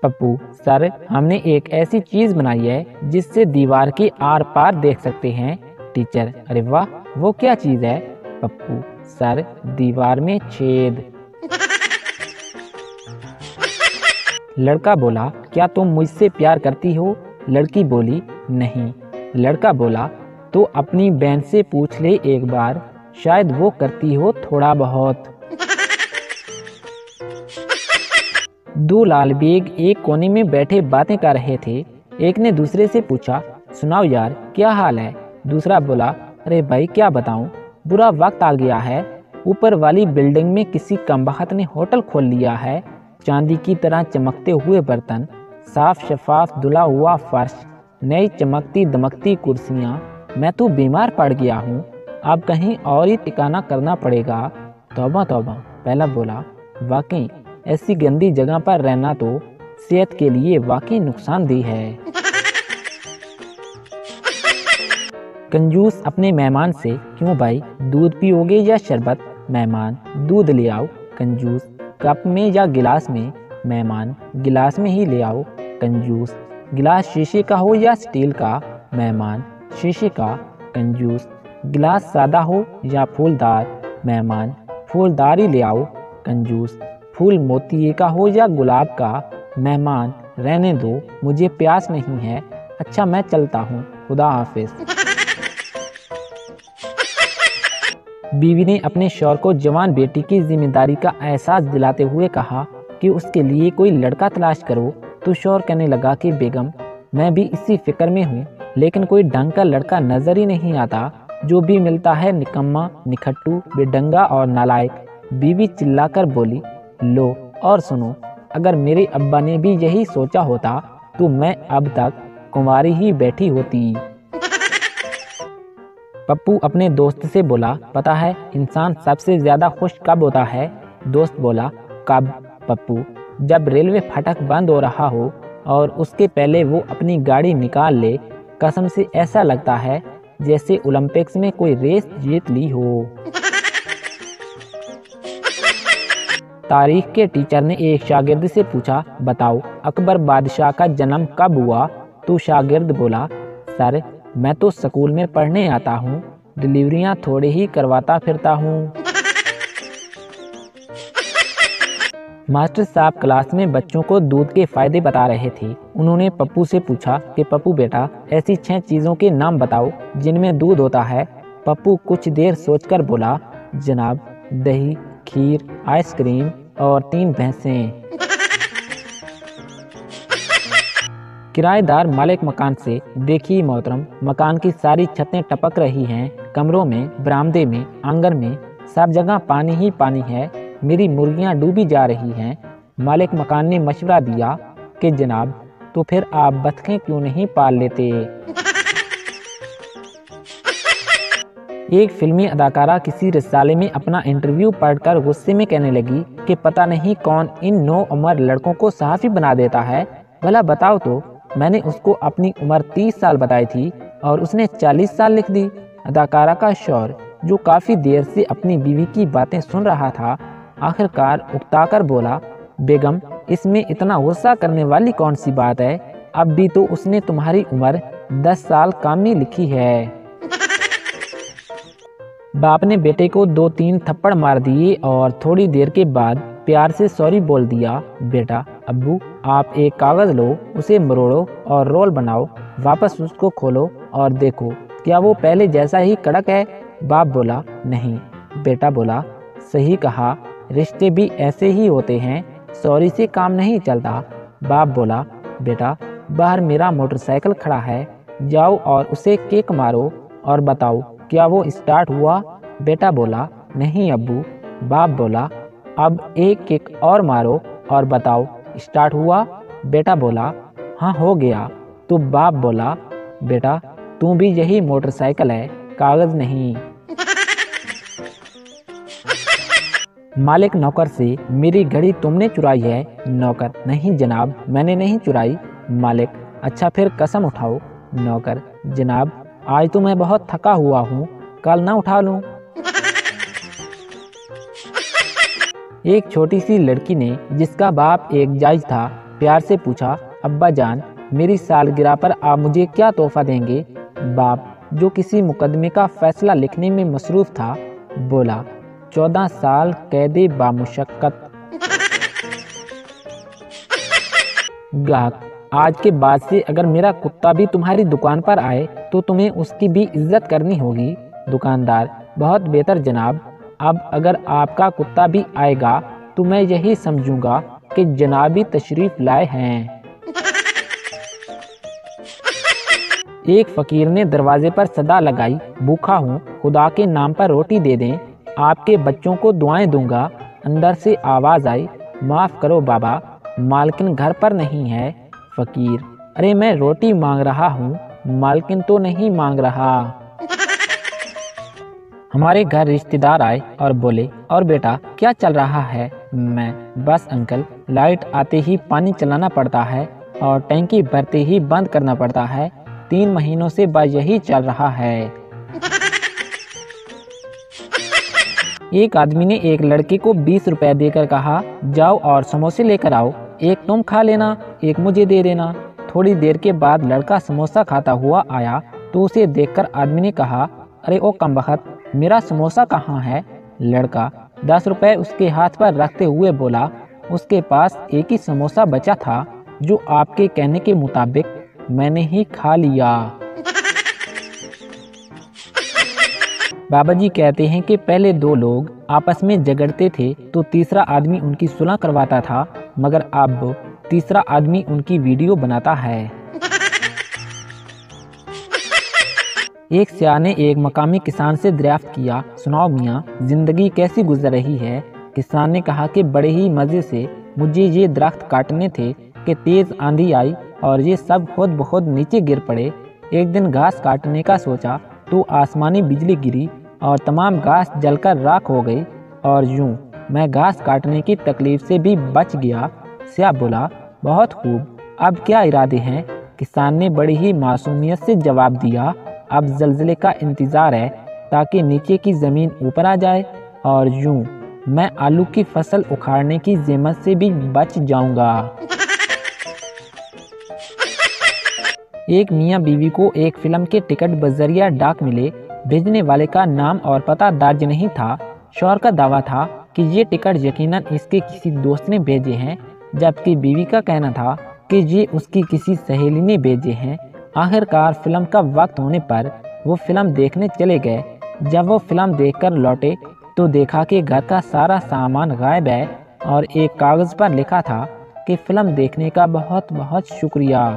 Pappu, sir हमने एक ऐसी चीज बनाई है जिससे दीवार के आर पार देख सकते हैं। टीचर, अरे वाह, वो क्या चीज है? पप्पू, सर दीवार में छेद। लड़का बोला, क्या तुम मुझसे प्यार करती हो? लड़की बोली, नहीं। लड़का बोला, तो अपनी बहन से पूछ ले एक बार, शायद वो करती हो थोड़ा बहुत। दो लाल बेग एक कोने में बैठे बातें कर रहे थे। एक ने दूसरे से पूछा, सुनाओ यार, क्या हाल है? दूसरा बोला, अरे भाई क्या बताऊं, बुरा वक्त आ गया है। ऊपर वाली बिल्डिंग में किसी कमबख्त ने होटल खोल लिया है। चांदी की तरह चमकते हुए बर्तन, साफ शफाफ धुला हुआ फर्श, नई चमकती दमकती कुर्सियां। मैं तो बीमार पड़ गया हूँ, अब कहीं और ही ठिकाना करना पड़ेगा। तौबा तौबा। पहला बोला, वाकई ऐसी गंदी जगह पर रहना तो सेहत के लिए वाकई नुकसानदेह है। कंजूस अपने मेहमान से, क्यों भाई, दूध पियोगे या शरबत? मेहमान, दूध ले आओ। कंजूस, कप में या गिलास में? मेहमान, गिलास में ही ले आओ। कंजूस, गिलास शीशे का हो या स्टील का? मेहमान, शीशे का। कंजूस, गिलास सादा हो या फूलदार? मेहमान, फूलदार ही ले आओ। कंजूस, फूल मोतिये का हो या गुलाब का? मेहमान, रहने दो, मुझे प्यास नहीं है। अच्छा मैं चलता हूँ, खुदा हाफिज। बीवी ने अपने शौहर को जवान बेटी की जिम्मेदारी का एहसास दिलाते हुए कहा कि उसके लिए कोई लड़का तलाश करो। तो शौहर कहने लगा कि बेगम, मैं भी इसी फिक्र में हूँ, लेकिन कोई ढंग का लड़का नजर ही नहीं आता। जो भी मिलता है निकम्मा, निखट्टू, बेढंगा और नालायक। बीवी चिल्लाकर बोली, लो और सुनो, अगर मेरे अब्बा ने भी यही सोचा होता तो मैं अब तक कुंवारी ही बैठी होती। पप्पू अपने दोस्त से बोला, पता है इंसान सबसे ज्यादा खुश कब होता है? दोस्त बोला, कब? पप्पू, जब रेलवे फाटक बंद हो रहा हो और उसके पहले वो अपनी गाड़ी निकाल ले। कसम से ऐसा लगता है जैसे ओलंपिक्स में कोई रेस जीत ली हो। तारीख के टीचर ने एक शागिर्द से पूछा, बताओ अकबर बादशाह का जन्म कब हुआ? तो शागिर्द बोला, सर मैं तो स्कूल में पढ़ने आता हूँ, डिलीवरियाँ थोड़े ही करवाता फिरता हूँ। मास्टर साहब क्लास में बच्चों को दूध के फायदे बता रहे थे। उन्होंने पप्पू से पूछा कि पप्पू बेटा, ऐसी 6 चीज़ों के नाम बताओ जिनमें दूध होता है। पप्पू कुछ देर सोचकर बोला, जनाब दही, खीर, आइसक्रीम और 3 भैंसें। किराएदार मालिक मकान से, देखिए मोहतरम, मकान की सारी छतें टपक रही हैं। कमरों में, बरामदे में, आंगन में, सब जगह पानी ही पानी है। मेरी मुर्गियां डूबी जा रही हैं। मालिक मकान ने मशवरा दिया कि जनाब, तो फिर आप बतखें क्यों नहीं पाल लेते? एक फिल्मी अदाकारा किसी रिसाले में अपना इंटरव्यू पढ़कर गुस्से में कहने लगी कि पता नहीं कौन इन 9 उम्र लड़कों को सहाफ़ी बना देता है। भला बताओ तो, मैंने उसको अपनी उम्र 30 साल बताई थी और उसने 40 साल लिख दी। अदाकारा का शौहर, जो काफ़ी देर से अपनी बीवी की बातें सुन रहा था, आखिरकार उकताकर बोला, बेगम इसमें इतना गुस्सा करने वाली कौन सी बात है? अब भी तो उसने तुम्हारी उम्र 10 साल कम ही लिखी है। बाप ने बेटे को 2-3 थप्पड़ मार दिए और थोड़ी देर के बाद प्यार से सॉरी बोल दिया। बेटा, अब्बू आप एक कागज़ लो, उसे मरोड़ो और रोल बनाओ, वापस उसको खोलो और देखो क्या वो पहले जैसा ही कड़क है? बाप बोला, नहीं। बेटा बोला, सही कहा, रिश्ते भी ऐसे ही होते हैं, सॉरी से काम नहीं चलता। बाप बोला, बेटा बाहर मेरा मोटरसाइकिल खड़ा है, जाओ और उसे किक मारो और बताओ क्या वो स्टार्ट हुआ? बेटा बोला, नहीं अब्बू। बाप बोला, अब एक किक और मारो और बताओ स्टार्ट हुआ? बेटा बोला, हाँ हो गया। तो बाप बोला, बेटा तू भी यही मोटरसाइकिल है, कागज नहीं। मालिक नौकर से, मेरी घड़ी तुमने चुराई है? नौकर, नहीं जनाब मैंने नहीं चुराई। मालिक, अच्छा फिर कसम उठाओ। नौकर, जनाब आज तो मैं बहुत थका हुआ हूँ, कल ना उठा लूँ। एक छोटी सी लड़की ने, जिसका बाप एक जज था, प्यार से पूछा, अब्बा जान, मेरी सालगिरह पर आप मुझे क्या तोहफा देंगे? बाप, जो किसी मुकदमे का फैसला लिखने में मसरूफ था, बोला, 14 साल कैदे बामुशक्कत। ग्राहक, आज के बाद से अगर मेरा कुत्ता भी तुम्हारी दुकान पर आए तो तुम्हें उसकी भी इज्जत करनी होगी। दुकानदार, बहुत बेहतर जनाब, अब अगर आपका कुत्ता भी आएगा तो मैं यही समझूंगा कि जनाबी तशरीफ लाए हैं। एक फकीर ने दरवाजे पर सदा लगाई, भूखा हूँ, खुदा के नाम पर रोटी दे दें, आपके बच्चों को दुआएं दूंगा। अंदर से आवाज आई, माफ करो बाबा, मालकिन घर पर नहीं है। फकीर, अरे मैं रोटी मांग रहा हूँ, मालकिन तो नहीं मांग रहा। हमारे घर रिश्तेदार आए और बोले, और बेटा क्या चल रहा है? मैं, बस अंकल, लाइट आते ही पानी चलाना पड़ता है और टैंकी भरते ही बंद करना पड़ता है। 3 महीनों से बस यही चल रहा है। एक आदमी ने एक लड़के को 20 रुपए देकर कहा, जाओ और समोसे लेकर आओ, एक तुम खा लेना, एक मुझे दे देना। थोड़ी देर के बाद लड़का समोसा खाता हुआ आया तो उसे देखकर आदमी ने कहा, अरे ओ कमबख्त, मेरा समोसा कहाँ है? लड़का 10 रुपए उसके हाथ पर रखते हुए बोला, उसके पास एक ही समोसा बचा था जो आपके कहने के मुताबिक मैंने ही खा लिया। बाबा जी कहते हैं कि पहले 2 लोग आपस में झगड़ते थे तो तीसरा आदमी उनकी सुलह करवाता था, मगर अब तीसरा आदमी उनकी वीडियो बनाता है। एक सियाह ने एक मकामी किसान से दरियाफ्त किया, सुनाओ मियाँ, जिंदगी कैसी गुजर रही है? किसान ने कहा कि बड़े ही मजे से, मुझे ये दरख्त काटने थे कि तेज आंधी आई और ये सब खुद ब खुद नीचे गिर पड़े। एक दिन घास काटने का सोचा तो आसमानी बिजली गिरी और तमाम घास जलकर राख हो गई और यूं मैं घास काटने की तकलीफ से भी बच गया। सियाह बोला, बहुत खूब, अब क्या इरादे हैं? किसान ने बड़ी ही मासूमियत से जवाब दिया, अब जल्जले का इंतजार है ताकि नीचे की जमीन ऊपर आ जाए और यूं मैं आलू की फसल उखाड़ने की ज़हमत से भी बच जाऊंगा। एक मियाँ बीवी को एक फिल्म के टिकट बजरिया डाक मिले। भेजने वाले का नाम और पता दर्ज नहीं था। शौहर का दावा था कि ये टिकट यकीनन इसके किसी दोस्त ने भेजे हैं, जबकि बीवी का कहना था कि ये उसकी किसी सहेली ने भेजे हैं। आखिरकार फिल्म का वक्त होने पर वो फिल्म देखने चले गए। जब वो फिल्म देखकर लौटे तो देखा कि घर का सारा सामान गायब है और एक कागज़ पर लिखा था कि फिल्म देखने का बहुत बहुत शुक्रिया।